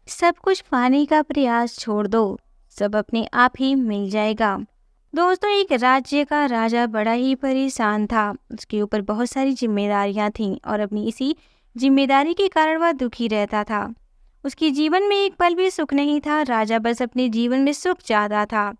सब कुछ पाने का प्रयास छोड़ दो, सब अपने आप ही मिल जाएगा। दोस्तों, एक राज्य का राजा बड़ा ही परेशान था। उसके ऊपर बहुत सारी जिम्मेदारियां थीं और अपनी इसी जिम्मेदारी के कारण वह दुखी रहता था। उसके जीवन में एक पल भी सुख नहीं था। राजा बस अपने जीवन में सुख चाहता था।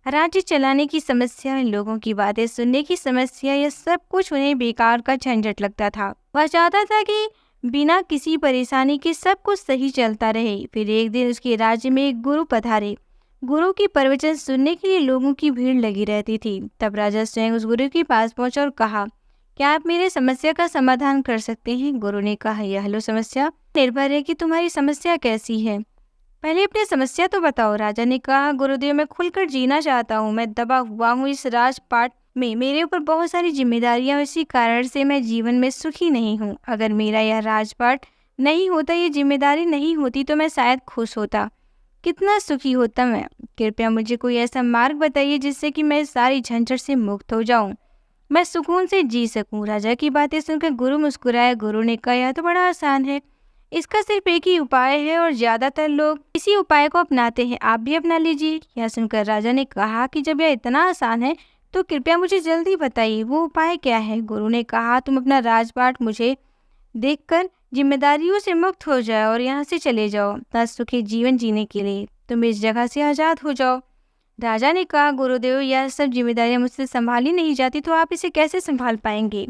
राज्य चलाने की समस्या, लोगों की बातें सुनने की समस्या, यह सब कुछ उन्हें बेकार का झंझट लगता था। वह चाहता था कि बिना किसी परेशानी के सब कुछ सही चलता रहे। फिर एक दिन उसके राज्य में एक गुरु पधारे। गुरु की प्रवचन सुनने के लिए लोगों की भीड़ लगी रहती थी। तब राजा स्वयं उस गुरु के पास पहुंचा और कहा, क्या आप मेरे समस्या का समाधान कर सकते हैं? गुरु ने कहा, यह लो समस्या, निर्भर है कि तुम्हारी समस्या कैसी है। पहले अपनी समस्या तो बताओ। राजा ने कहा, गुरुदेव, मैं खुलकर जीना चाहता हूँ। मैं दबा हुआ हूँ इस राजपाट में। मेरे ऊपर बहुत सारी जिम्मेदारियां, इसी कारण से मैं जीवन में सुखी नहीं हूँ। अगर मेरा यह राजपाट नहीं होता, ये जिम्मेदारी नहीं होती, तो मैं शायद खुश होता, कितना सुखी होता मैं। कृपया मुझे कोई ऐसा मार्ग बताइए जिससे कि मैं सारी झंझट से मुक्त हो जाऊं, मैं सुकून से जी सकूं। राजा की बातें सुनकर गुरु मुस्कुराया। गुरु ने कहा, यह तो बड़ा आसान है। इसका सिर्फ एक ही उपाय है और ज्यादातर लोग इसी उपाय को अपनाते हैं। आप भी अपना लीजिए। यह सुनकर राजा ने कहा कि जब यह इतना आसान है तो कृपया मुझे जल्दी बताइए, वो उपाय क्या है? गुरु ने कहा, तुम अपना राजपाट मुझे देखकर जिम्मेदारियों से मुक्त हो जाओ और यहाँ से चले जाओ। अपना सुखी जीवन जीने के लिए तुम इस जगह से आजाद हो जाओ। राजा ने कहा, गुरुदेव, यह सब जिम्मेदारियां मुझसे संभाली नहीं जाती, तो आप इसे कैसे संभाल पाएंगे?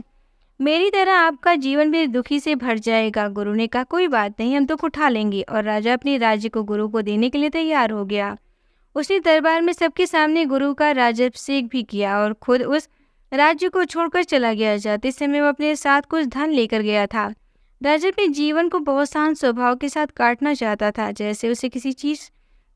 मेरी तरह आपका जीवन भी दुखी से भर जाएगा। गुरु ने कहा, कोई बात नहीं, हम दुख उठा लेंगे। और राजा अपने राज्य को गुरु को देने के लिए तैयार हो गया। उसने दरबार में सबके सामने गुरु का राज्याभिषेक भी किया और खुद उस राज्य को छोड़कर चला गया। जाते समय वह अपने साथ कुछ धन लेकर गया था। राजा अपने जीवन को बहुत शांत स्वभाव के साथ काटना चाहता था, जैसे उसे किसी चीज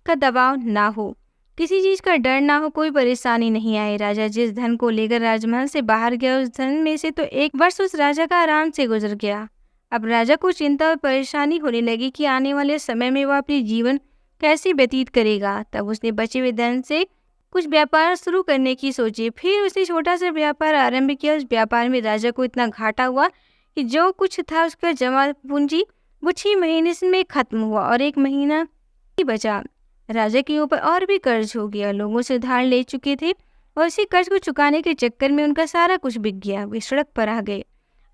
का दबाव ना हो, किसी चीज का डर ना हो, कोई परेशानी नहीं आए। राजा जिस धन को लेकर राजमहल से बाहर गया, उस धन में से तो एक वर्ष उस राजा का आराम से गुजर गया। अब राजा को चिंता और परेशानी होने लगी कि आने वाले समय में वह अपनी जीवन कैसे व्यतीत करेगा। तब उसने बचे हुए धन से कुछ व्यापार शुरू करने की सोची। फिर उसने छोटा सा व्यापार आरंभ किया। उस व्यापार में राजा को इतना घाटा हुआ कि जो कुछ था उसका जमा पूंजी वो 6 महीने में खत्म हुआ और 1 महीना ही बचा। राजा के ऊपर और भी कर्ज हो गया। लोगों से उधार ले चुके थे और इसी कर्ज को चुकाने के चक्कर में उनका सारा कुछ बिक गया। वे सड़क पर आ गए।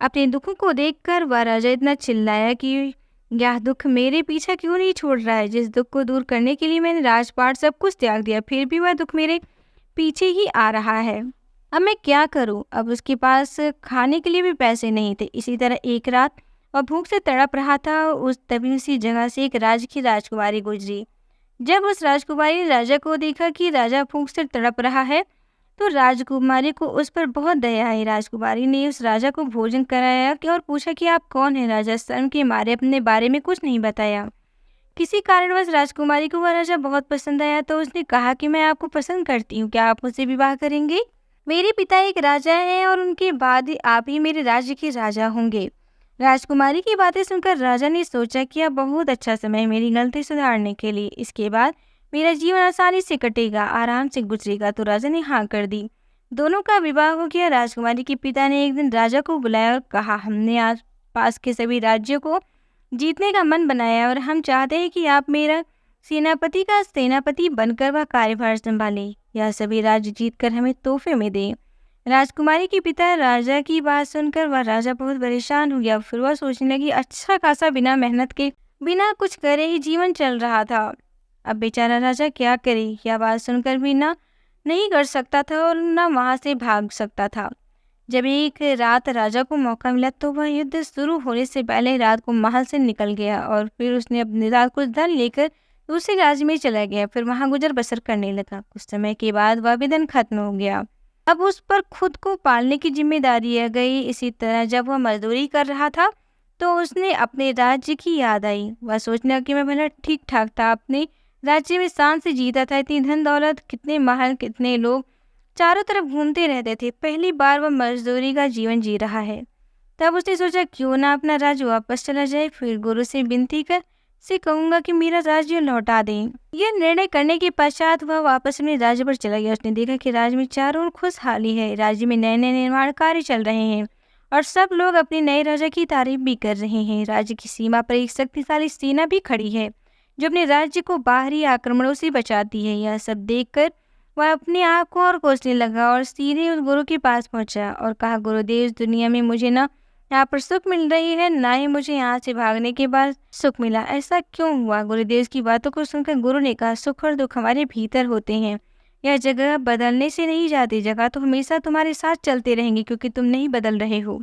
अपने दुखों को देखकर वह राजा इतना चिल्लाया कि यह दुख मेरे पीछा क्यों नहीं छोड़ रहा है? जिस दुख को दूर करने के लिए मैंने राजपाट सब कुछ त्याग दिया, फिर भी वह दुख मेरे पीछे ही आ रहा है। अब मैं क्या करूं? अब उसके पास खाने के लिए भी पैसे नहीं थे। इसी तरह एक रात वह भूख से तड़प रहा था। तभी उसी जगह से एक राज्य की राजकुमारी गुजरी। जब उस राजकुमारी ने राजा को देखा कि राजा भूख से तड़प रहा है, तो राजकुमारी को उस पर बहुत दया आई। राजकुमारी ने उस राजा को भोजन कराया और पूछा कि आप कौन हैं? राजा शर्म के मारे अपने बारे में कुछ नहीं बताया। किसी कारणवश राजकुमारी को वह राजा बहुत पसंद आया, तो उसने कहा कि मैं आपको पसंद करती हूँ, क्या आप मुझसे विवाह करेंगे? मेरे पिता एक राजा हैं और उनके बाद ही आप ही मेरे राज्य के राजा होंगे। राजकुमारी की बातें सुनकर राजा ने सोचा कि अब बहुत अच्छा समय मेरी गलती सुधारने के लिए। इसके बाद मेरा जीवन आसानी से कटेगा, आराम से गुजरेगा। तो राजा ने हाँ कर दी। दोनों का विवाह हो गया। राजकुमारी के पिता ने एक दिन राजा को बुलाया और कहा, हमने आस पास के सभी राज्यों को जीतने का मन बनाया और हम चाहते हैं कि आप मेरा सेनापति का सेनापति बनकर वह कार्यभार संभालें। यह सभी राज्य जीतकर हमें तोहफे में दें। राजकुमारी के पिता राजा की बात सुनकर वह राजा बहुत परेशान हो गया। फिर वह सोचने लगी, अच्छा खासा बिना मेहनत के, बिना कुछ करे ही जीवन चल रहा था। अब बेचारा राजा क्या करे? यह बात सुनकर भी ना नहीं कर सकता था और न वहां से भाग सकता था। जब एक रात राजा को मौका मिला तो वह युद्ध शुरू होने से पहले रात को महल से निकल गया और फिर उसने अपने साथ कुछ धन लेकर दूसरे राज्य में चला गया। फिर वहां गुजर बसर करने लगा। कुछ समय के बाद वह भी धन खत्म हो गया। अब उस पर खुद को पालने की जिम्मेदारी आ गई। इसी तरह जब वह मजदूरी कर रहा था तो उसने अपने राज्य की याद आई। वह सोचने लगा कि मैं भला ठीक ठाक था, अपने राज्य में शान से जीता था, इतनी धन दौलत, कितने महल, कितने लोग चारों तरफ घूमते रहते थे। पहली बार वह मजदूरी का जीवन जी रहा है। तब उसने सोचा क्यों ना अपना राज्य वापस चला जाए। फिर गुरु से विनती कर से कहूंगा कि मेरा राज्य लौटा दें। यह निर्णय करने के पश्चात वह वापस अपने राज्य पर चला गया। उसने देखा कि राज्य में चारों ओर खुशहाली है। राज्य में नए नए निर्माण कार्य चल रहे हैं और सब लोग अपने नए राजा की तारीफ भी कर रहे हैं। राज्य की सीमा पर एक शक्तिशाली सेना भी खड़ी है जो अपने राज्य को बाहरी आक्रमणों से बचाती है। यह सब देखकर वह अपने आप को और कोसने लगा और सीधे उस गुरु के पास पहुंचा और कहा, गुरुदेव, इस दुनिया में मुझे ना यहाँ पर सुख मिल रही है, ना ही मुझे यहाँ से भागने के बाद सुख मिला। ऐसा क्यों हुआ? गुरुदेव की बातों को सुनकर गुरु ने कहा, सुख और दुख हमारे भीतर होते हैं। यह जगह बदलने से नहीं जाती, जगह तो हमेशा तुम्हारे साथ चलते रहेंगे क्योंकि तुम नहीं बदल रहे हो।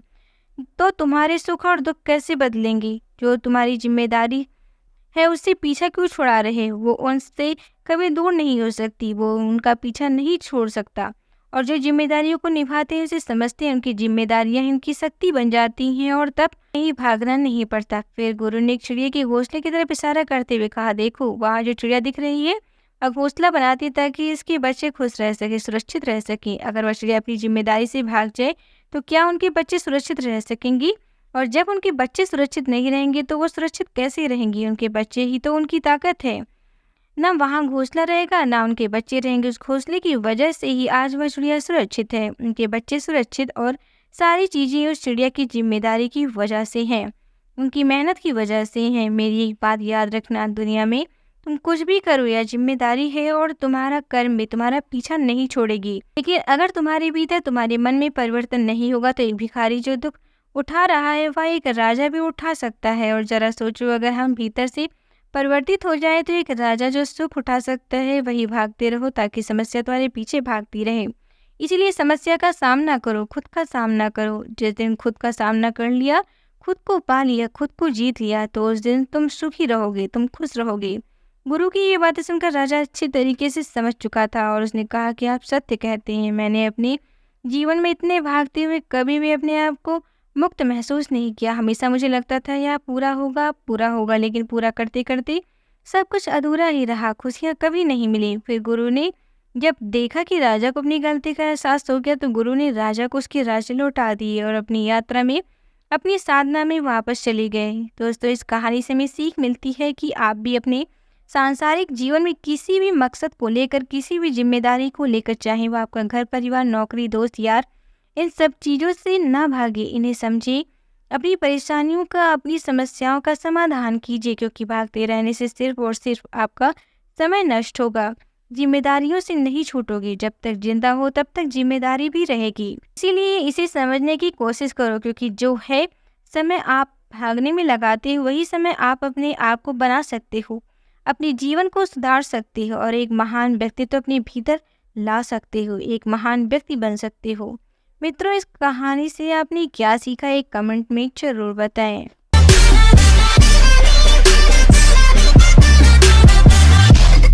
तो तुम्हारे सुख और दुख कैसे बदलेंगे? जो तुम्हारी जिम्मेदारी है उससे पीछा क्यों छुड़ा रहे हो? वो उनसे कभी दूर नहीं हो सकती, वो उनका पीछा नहीं छोड़ सकता। और जो जिम्मेदारियों को निभाते हैं उसे समझते हैं, उनकी जिम्मेदारियां इनकी शक्ति बन जाती हैं और तब नहीं भागना नहीं पड़ता। फिर गुरु ने एक चिड़िया के घोंसले की तरफ इशारा करते हुए कहा, देखो वहाँ जो चिड़िया दिख रही है, अब घोंसला बनाती है ताकि इसके बच्चे खुश रह सके, सुरक्षित रह सके। अगर वह चिड़िया अपनी जिम्मेदारी से भाग जाए तो क्या उनके बच्चे सुरक्षित रह सकेंगी? और जब उनके बच्चे सुरक्षित नहीं रहेंगे तो वो सुरक्षित कैसे रहेंगी? उनके बच्चे ही तो उनकी ताकत है। ना वहाँ घोंसला रहेगा, ना उनके बच्चे रहेंगे। उस घोंसले की वजह से ही आज वह चिड़िया सुरक्षित है, उनके बच्चे सुरक्षित, और सारी चीज़ें उस चिड़िया की जिम्मेदारी की वजह से हैं, उनकी मेहनत की वजह से हैं। मेरी एक बात याद रखना, दुनिया में तुम कुछ भी करो, यह जिम्मेदारी है और तुम्हारा कर्म भी तुम्हारा पीछा नहीं छोड़ेगी। लेकिन अगर तुम्हारे भीतर, तुम्हारे मन में परिवर्तन नहीं होगा तो एक भिखारी जो दुख उठा रहा है वह एक राजा भी उठा सकता है। और जरा सोचो, अगर हम भीतर से परिवर्तित हो जाए तो एक राजा जो सुख उठा सकता है वही भागते रहो ताकि समस्या तुम्हारे पीछे भागती रहे। इसीलिए समस्या का सामना करो, खुद का सामना करो। जिस दिन खुद का सामना कर लिया, खुद को पा लिया, खुद को जीत लिया, तो उस दिन तुम सुखी रहोगे, तुम खुश रहोगे। गुरु की ये बातें सुनकर राजा अच्छे तरीके से समझ चुका था और उसने कहा कि आप सत्य कहते हैं। मैंने अपने जीवन में इतने भागते हुए कभी भी अपने आप को मुक्त महसूस नहीं किया। हमेशा मुझे लगता था यह पूरा होगा, पूरा होगा, लेकिन पूरा करते करते सब कुछ अधूरा ही रहा, खुशियाँ कभी नहीं मिली। फिर गुरु ने जब देखा कि राजा को अपनी गलती का एहसास हो गया तो गुरु ने राजा को उसके राज्य लौटा दिए और अपनी यात्रा में, अपनी साधना में वापस चले गए। दोस्तों, इस कहानी से हमें सीख मिलती है कि आप भी अपने सांसारिक जीवन में किसी भी मकसद को लेकर, किसी भी जिम्मेदारी को लेकर, चाहे वो आपका घर परिवार, नौकरी, दोस्त, यार, इन सब चीज़ों से ना भागे, इन्हें समझे, अपनी परेशानियों का, अपनी समस्याओं का समाधान कीजिए, क्योंकि भागते रहने से सिर्फ और सिर्फ आपका समय नष्ट होगा। जिम्मेदारियों से नहीं छूटोगे, जब तक जिंदा हो तब तक जिम्मेदारी भी रहेगी। इसीलिए इसे समझने की कोशिश करो, क्योंकि जो है समय आप भागने में लगाते हो वही समय आप अपने आप को बना सकते हो, अपने जीवन को सुधार सकते हो और एक महान व्यक्तित्व अपने भीतर ला सकते हो, एक महान व्यक्ति बन सकते हो। मित्रों, इस कहानी से आपने क्या सीखा, एक कमेंट में जरूर बताएं।